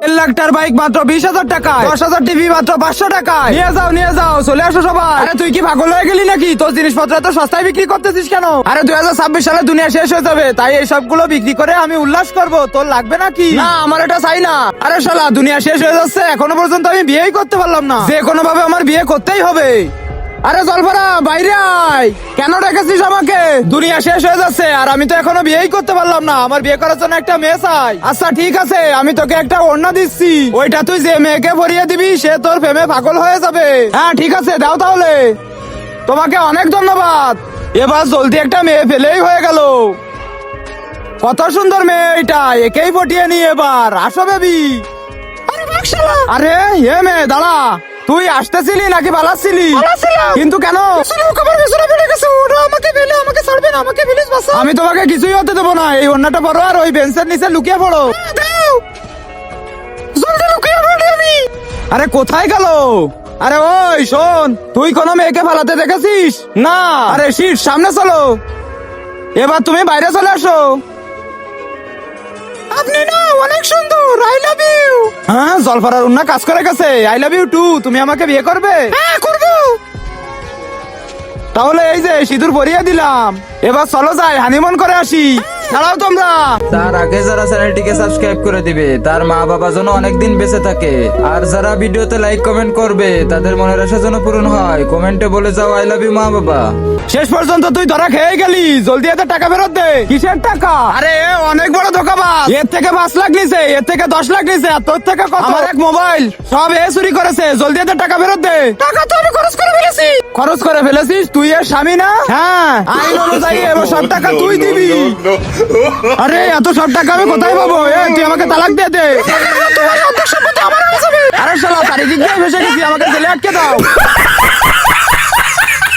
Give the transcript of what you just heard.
1,00,000 bike মাত্র 20,000 টাকায়, 10,000 TV মাত্র 500 টাকায়। নিয়ে যাও চলে আসো সবাই। আরে তুই কি পাগল হয়ে গেলি নাকি? তোর জিনিসপত্র এত সস্তায় বিক্রি করতেছিস কেন? আরে 2026 সালে দুনিয়া শেষ হয়ে যাবে, তাই এই সবগুলো বিক্রি করে আমি উল্লাস করব। তোর লাগবে নাকি? না, আমার এটা চাই না। আরে শালা, দুনিয়া শেষ হয়ে যাচ্ছে, এখনো পর্যন্ত আমি বিয়েই করতে পারলাম না। যে কোনো ভাবে আমার বিয়ে করতেই হবে। আরে জলফারা, বাইরে আয়। কেন ডেকেছিস আমাকে? দুনিয়া শেষ হয়ে যাচ্ছে আর আমি তো এখনো বিয়েই করতে পারলাম না। আমার বিয়ে করার জন্য একটা মেয়ে চাই। আচ্ছা ঠিক আছে, আমি তোকে একটা ওড়না দিচ্ছি, ওইটা তুই যে মেয়েকে পরিয়ে দিবি সে তোর প্রেমে পাগল হয়ে যাবে। হ্যাঁ ঠিক আছে, দাও তাহলে। তোমাকে অনেক ধন্যবাদ। এবার জলদি একটা মেয়ে পেলেই হয়ে গেল। কত সুন্দর মেয়ে এটা, একেই পটিয়ে নি এবার। আসো বেবি। আরে হে মেয়ে, দাঁড়া। তুই আসতেছিলি নাকি পালাচ্ছিলি? কিন্তু কেন? আমি তোমাকে কিছুই হতে দেবো না। এই ওড়নাটা পরো আর ওই বেঞ্চের নিচে লুকিয়ে পড়ো। আরে কোথায় গেল? আরে ওই শোন, তুই কোনো মেয়েকে পালাতে দেখেছিস? না। আরে শীত, সামনে চলো। এবার তুমি বাইরে চলে আসো। আপনি না অনেক সুন্দর। I love you. হ্যাঁ, জলফারার উন্না কাজ করে গেছে। I love you too. তুমি আমাকে বিয়ে করবে? হ্যাঁ করব। তাহলে এই যে সিঁদুর পরিয়ে দিলাম, এবার চলো যাই হানিমুন করে আসি। দাঁড়াও তোমরা। তার আগে যারা চ্যানেলটিকে সাবস্ক্রাইব করে দিবে তার মা বাবা যেন অনেকদিন বেঁচে থাকে, আর যারা ভিডিওতে লাইক কমেন্ট করবে তাদের মনের আশা যেন পূরণ হয়, কমেন্টে বলে যাও আই লাভ ইউ মা বাবা। শেষ পর্যন্ত তুই ধরা খেয়ে গেলি। জলদি এত টাকা ফেরত দে। কিসের টাকা? আরে অনেক বড় ধোঁকাবাজ। এর থেকে 5 লাখ নিছে, এর থেকে 10 লাখ নিছে, আর তোর থেকে কত? আমার এক মোবাইল সব এ চুরি করেছে। জলদি এত টাকা ফেরত দে। টাকা তো আমি খরচ করে ফেলেছি। খরচ করে ফেলেছিস? তুই এর স্বামী না? হ্যাঁ, আইন অনুযায়ী এবার সব টাকা তুই দিবি। আরে এত সব টাকা আমি কোথায় পাবো? তুই আমাকে তালাক দিয়ে দে। আরে শালা, চারিদিক দিয়ে ভেসে গেছি, আমাকে জেলে আটকে দাও।